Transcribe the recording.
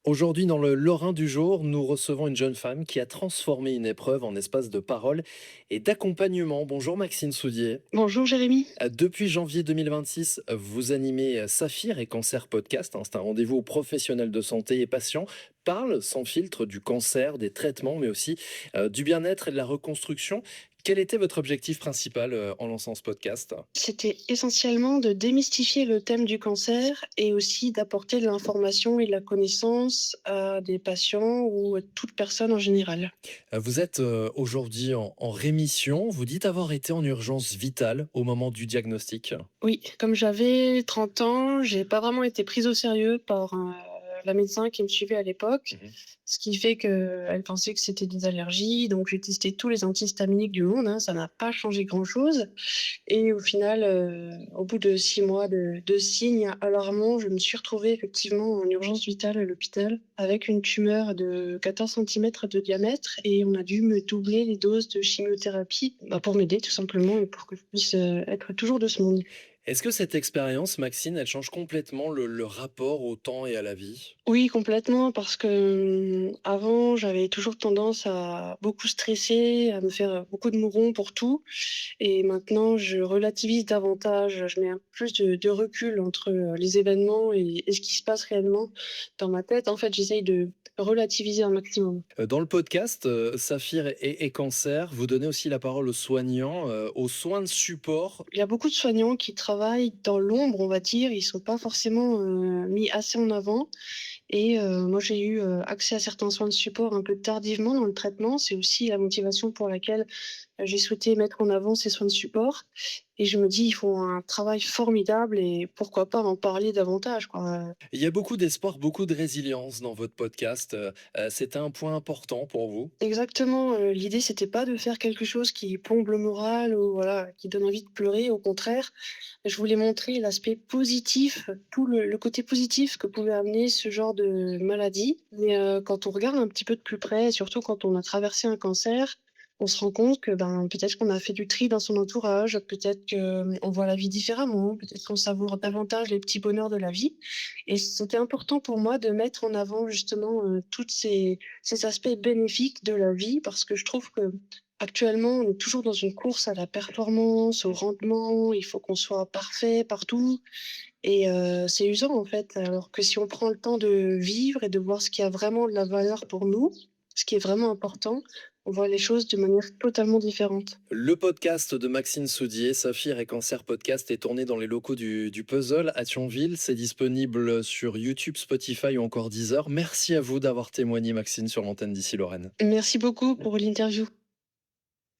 Aujourd'hui, dans le Lorrain du jour, nous recevons une jeune femme qui a transformé une épreuve en espace de parole et d'accompagnement. Bonjour Maxine Soudier. Bonjour Jérémy. Depuis janvier 2026, vous animez Saphir et Cancer Podcast, hein. C'est un rendez-vous où professionnels de santé et patients parlent sans filtre du cancer, des traitements, mais aussi du bien-être et de la reconstruction. Quel était votre objectif principal en lançant ce podcast? C'était essentiellement de démystifier le thème du cancer et aussi d'apporter de l'information et de la connaissance à des patients ou à toute personne en général. Vous êtes aujourd'hui en rémission. Vous dites avoir été en urgence vitale au moment du diagnostic. Oui, comme j'avais 30 ans, j'ai pas vraiment été prise au sérieux par, la médecin qui me suivait à l'époque. Mhm. Ce qui fait qu'elle pensait que c'était des allergies, donc j'ai testé tous les antihistaminiques du monde, hein, ça n'a pas changé grand-chose et au final, au bout de 6 mois de signes alarmants, je me suis retrouvée effectivement en urgence vitale à l'hôpital avec une tumeur de 14 centimètres de diamètre et on a dû me doubler les doses de chimiothérapie, bah, pour m'aider tout simplement et pour que je puisse, être toujours de ce monde. Est-ce que cette expérience, Maxine, elle change complètement le rapport au temps et à la vie? Oui, complètement, parce que, avant, j'avais toujours tendance à beaucoup stresser, à me faire, beaucoup de mourons pour tout et maintenant je relativise davantage. Je mets un peu plus de recul entre, les événements et ce qui se passe réellement dans ma tête. En fait, j'essaye de relativiser un maximum. Dans le podcast Saphir et Cancer, vous donnez aussi la parole aux soignants, aux soins de support. Il y a beaucoup de soignants qui travaillent dans l'ombre, on va dire. Ils sont pas forcément, mis assez en avant. Et moi, j'ai eu, accès à certains soins de support un peu tardivement dans le traitement. C'est aussi la motivation pour laquelle, j'ai souhaité mettre en avant ces soins de support et je me dis: «Ils font un travail formidable et pourquoi pas en parler davantage, quoi?» Il y a beaucoup d'espoir, beaucoup de résilience dans votre podcast. C'était un point important pour vous? Exactement, l'idée c'était pas de faire quelque chose qui plombe le moral ou voilà, qui donne envie de pleurer. Au contraire, je voulais montrer l'aspect positif, tout le côté positif que pouvait amener ce genre de maladie. Mais, quand on regarde un petit peu de plus près, surtout quand on a traversé un cancer, on se rend compte que, ben, peut-être qu'on a fait du tri dans son entourage, peut-être qu'on voit la vie différemment, peut-être qu'on savoure davantage les petits bonheurs de la vie. Et c'était important pour moi de mettre en avant justement, toutes ces aspects bénéfiques de la vie parce que je trouve que actuellement on est toujours dans une course à la performance, au rendement, il faut qu'on soit parfait partout et c'est usant, en fait. Alors que si on prend le temps de vivre et de voir ce qui a vraiment de la valeur pour nous, ce qui est vraiment important, on voit les choses de manière totalement différente. Le podcast de Maxine Soudier, Saphir et Cancer Podcast, est tourné dans les locaux du Puzzle à Thionville. C'est disponible sur YouTube, Spotify ou encore Deezer. Merci à vous d'avoir témoigné, Maxine, sur l'antenne d'ici Lorraine. Merci beaucoup pour l'interview.